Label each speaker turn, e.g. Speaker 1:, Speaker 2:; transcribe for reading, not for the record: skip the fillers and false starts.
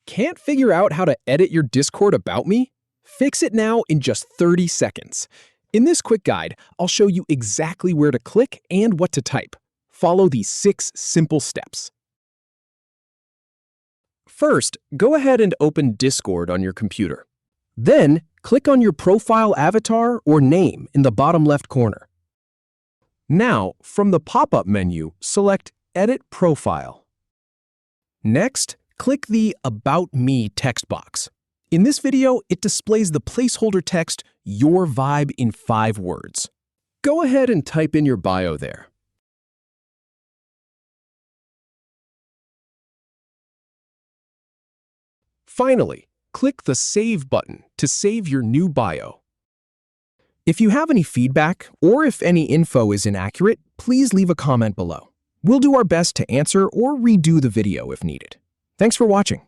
Speaker 1: Can't figure out how to edit your Discord About Me? Fix it now in just 30 seconds. In this quick guide, I'll show you exactly where to click and what to type. Follow these 6 simple steps. First, go ahead and open Discord on your computer. Then, click on your profile avatar or name in the bottom left corner. Now, from the pop-up menu, select Edit Profile. Next, click the About Me text box. In this video, it displays the placeholder text, Your Vibe in 5 words. Go ahead and type in your bio there. Finally, click the Save button to save your new bio. If you have any feedback or if any info is inaccurate, please leave a comment below. We'll do our best to answer or redo the video if needed. Thanks for watching.